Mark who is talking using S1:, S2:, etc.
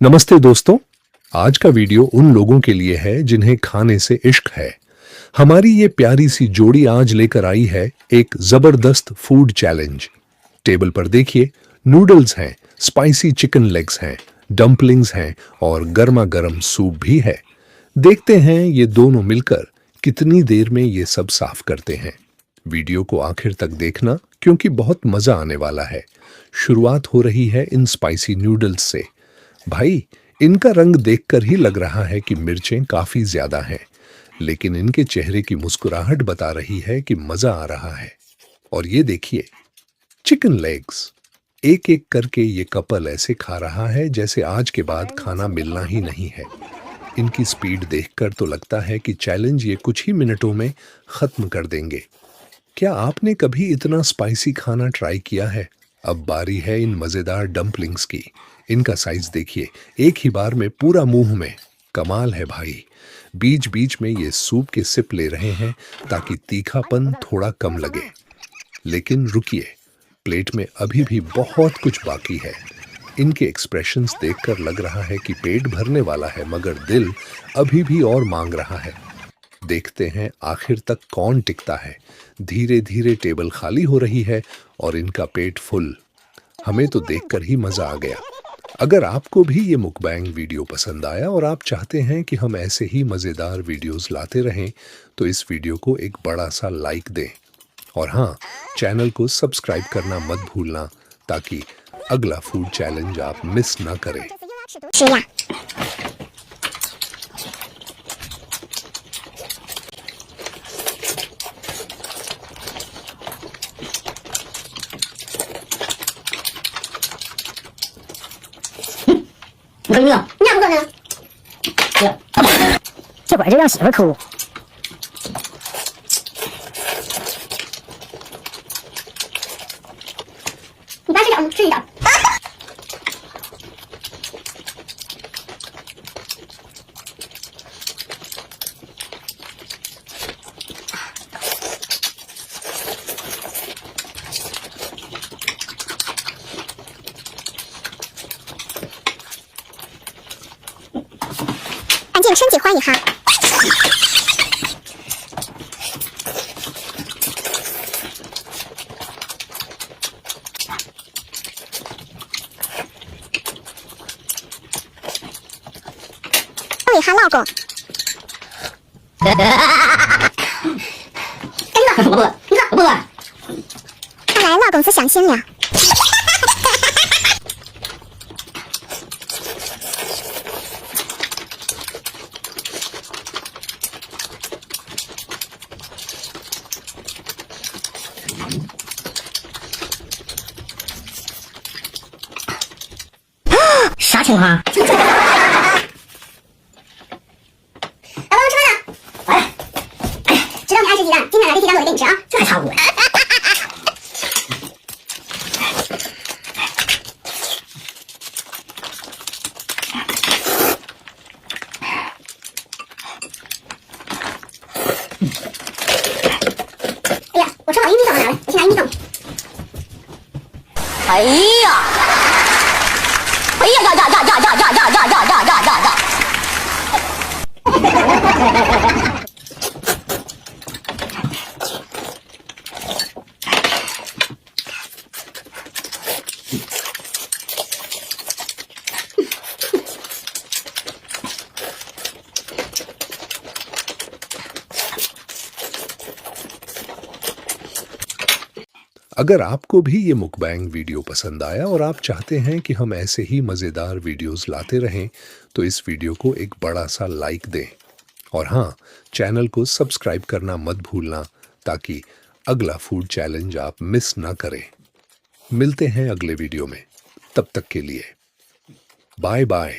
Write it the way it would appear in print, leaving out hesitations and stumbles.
S1: नमस्ते दोस्तों, आज का वीडियो उन लोगों के लिए है जिन्हें खाने से इश्क है। हमारी ये प्यारी सी जोड़ी आज लेकर आई है एक जबरदस्त फूड चैलेंज। टेबल पर देखिए, नूडल्स हैं, स्पाइसी चिकन लेग्स हैं, डम्पलिंग्स हैं और गर्मा गर्म सूप भी है। देखते हैं ये दोनों मिलकर कितनी देर में ये सब साफ करते हैं। वीडियो को आखिर तक देखना क्योंकि बहुत मजा आने वाला है। शुरुआत हो रही है इन स्पाइसी नूडल्स से। भाई, इनका रंग देखकर ही लग रहा है कि मिर्चें काफी ज्यादा हैं, लेकिन इनके चेहरे की मुस्कुराहट बता रही है कि मजा आ रहा है। और ये देखिए, चिकन लेग्स एक एक करके ये कपल ऐसे खा रहा है जैसे आज के बाद खाना मिलना ही नहीं है। इनकी स्पीड देखकर तो लगता है कि चैलेंज ये कुछ ही मिनटों में खत्म कर देंगे। क्या आपने कभी इतना स्पाइसी खाना ट्राई किया है? अब बारी है इन मजेदार डम्पलिंग्स की। इनका साइज देखिए, एक ही बार में पूरा मुंह में। कमाल है भाई। बीच बीच में ये सूप के सिप ले रहे हैं ताकि तीखापन थोड़ा कम लगे। लेकिन रुकिए, प्लेट में अभी भी बहुत कुछ बाकी है। इनके एक्सप्रेशंस देखकर लग रहा है कि पेट भरने वाला है, मगर दिल अभी भी और मांग रहा है। देखते हैं आखिर तक कौन टिकता है। धीरे धीरे टेबल खाली हो रही है और इनका पेट फुल। हमें तो देखकर ही मजा आ गया। अगर आपको भी ये मुकबैंग वीडियो पसंद आया और आप चाहते हैं कि हम ऐसे ही मजेदार वीडियोस लाते रहें, तो इस वीडियो को एक बड़ा सा लाइक दें। और हाँ, चैनल को सब्सक्राइब करना मत भूलना ताकि अगला फूड चैलेंज आप मिस ना करें।
S2: 我跟你说，你咋不说呢？这会儿就让媳妇哭。你爸睡觉呢？睡一觉。安静，身体欢迎哈。欢迎哈，老公。赶紧吧，你咋不饿？看来老公是相信了。啥情况？老公，我吃饭了。来，哎，知道你爱吃鸡蛋，今天来的鸡蛋我也给你吃啊，这还差不多。哎呀，我吃好玉米梗拿来，我去拿玉米梗。哎呀！ 哎呀呀呀呀呀呀呀呀呀呀呀呀呀呀！अगर
S1: आपको भी ये मुकबैंग वीडियो पसंद आया और आप चाहते हैं कि हम ऐसे ही मज़ेदार वीडियोस लाते रहें, तो इस वीडियो को एक बड़ा सा लाइक दें। और हाँ, चैनल को सब्सक्राइब करना मत भूलना ताकि अगला फूड चैलेंज आप मिस ना करें। मिलते हैं अगले वीडियो में, तब तक के लिए बाय बाय।